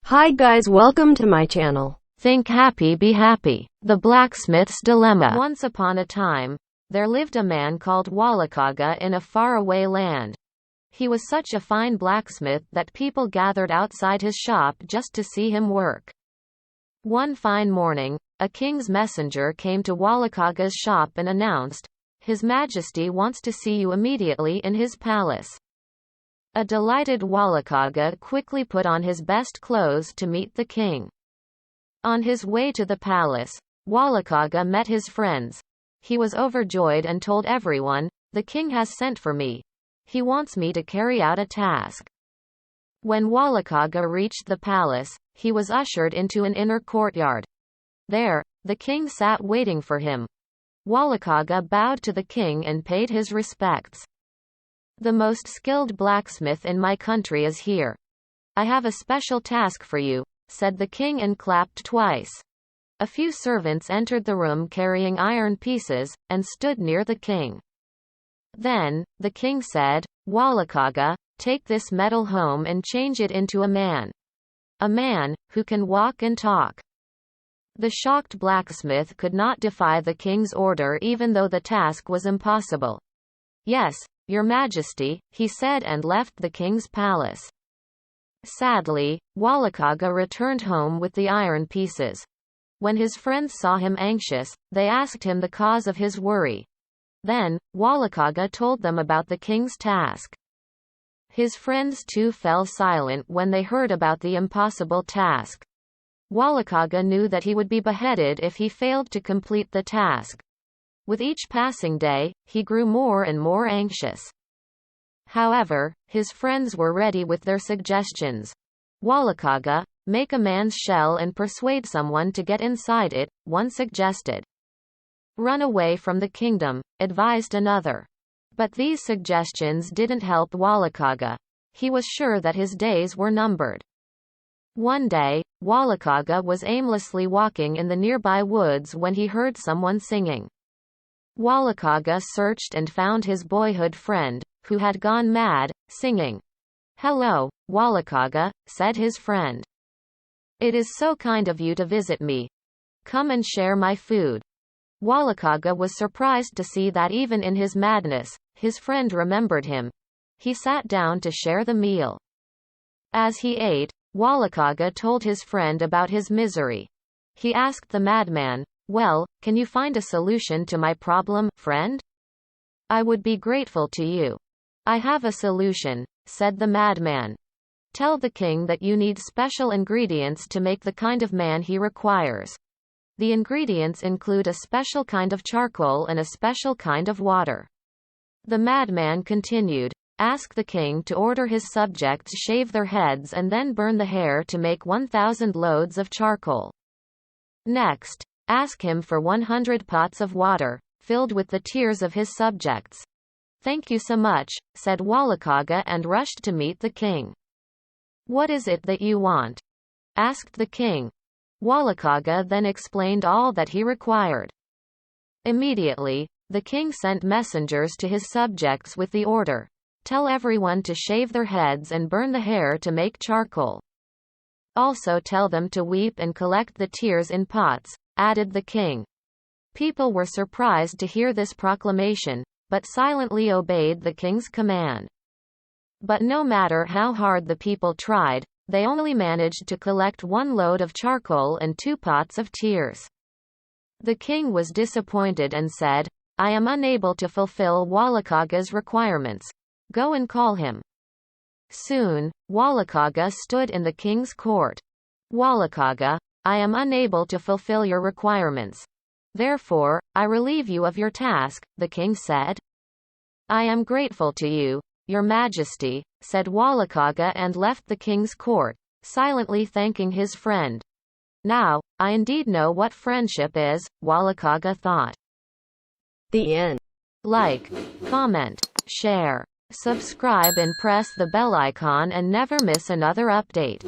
Hi guys, welcome to my channel. Think happy, be happy. The Blacksmith's Dilemma. Once upon a time, there lived a man called Wallakaga in a faraway land. He was such a fine blacksmith that people gathered outside his shop just to see him work. One fine morning, a king's messenger came to Wallakaga's shop and announced, "His Majesty wants to see you immediately in his palace." A delighted Wallakaga quickly put on his best clothes to meet the king. On his way to the palace, Wallakaga met his friends. He was overjoyed and told everyone, "The king has sent for me. He wants me to carry out a task." When Wallakaga reached the palace, he was ushered into an inner courtyard. There, the king sat waiting for him. Wallakaga bowed to the king and paid his respects. "The most skilled blacksmith in my country is here. I have a special task for you," said the king and clapped twice. A few servants entered the room carrying iron pieces, and stood near the king. Then, the king said, "Wallakaga, take this metal home and change it into a man. A man, who can walk and talk." The shocked blacksmith could not defy the king's order even though the task was impossible. "Yes, Your Majesty," he said and left the king's palace. Sadly, Wallakaga returned home with the iron pieces. When his friends saw him anxious, they asked him the cause of his worry. Then, Wallakaga told them about the king's task. His friends too fell silent when they heard about the impossible task. Wallakaga knew that he would be beheaded if he failed to complete the task. With each passing day, he grew more and more anxious. However, his friends were ready with their suggestions. "Wallakaga, make a man's shell and persuade someone to get inside it," one suggested. "Run away from the kingdom," advised another. But these suggestions didn't help Wallakaga. He was sure that his days were numbered. One day, Wallakaga was aimlessly walking in the nearby woods when he heard someone singing. Wallakaga searched and found his boyhood friend, who had gone mad, singing. "Hello, Wallakaga," said his friend. "It is so kind of you to visit me. Come and share my food." Wallakaga was surprised to see that even in his madness, his friend remembered him. He sat down to share the meal. As he ate, Wallakaga told his friend about his misery. He asked the madman, "Well, can you find a solution to my problem, friend?" "I would be grateful to you." "I have a solution," said the madman. "Tell the king that you need special ingredients to make the kind of man he requires. The ingredients include a special kind of charcoal and a special kind of water." The madman continued, "Ask the king to order his subjects shave their heads and then burn the hair to make 1,000 loads of charcoal. Next, ask him for 100 pots of water, filled with the tears of his subjects." "Thank you so much," said Wallakaga and rushed to meet the king. "What is it that you want?" asked the king. Wallakaga then explained all that he required. Immediately, the king sent messengers to his subjects with the order, "Tell everyone to shave their heads and burn the hair to make charcoal. Also tell them to weep and collect the tears in pots," added the king. People were surprised to hear this proclamation, but silently obeyed the king's command. But no matter how hard the people tried, they only managed to collect 1 load of charcoal and 2 pots of tears. The king was disappointed and said, "I am unable to fulfill Wallakaga's requirements. Go and call him." Soon, Wallakaga stood in the king's court. "Wallakaga, I am unable to fulfill your requirements. Therefore, I relieve you of your task," the king said. "I am grateful to you, Your Majesty," said Wallakaga and left the king's court, silently thanking his friend. "Now, I indeed know what friendship is," Wallakaga thought. The end. Like, comment, share, subscribe and press the bell icon and never miss another update.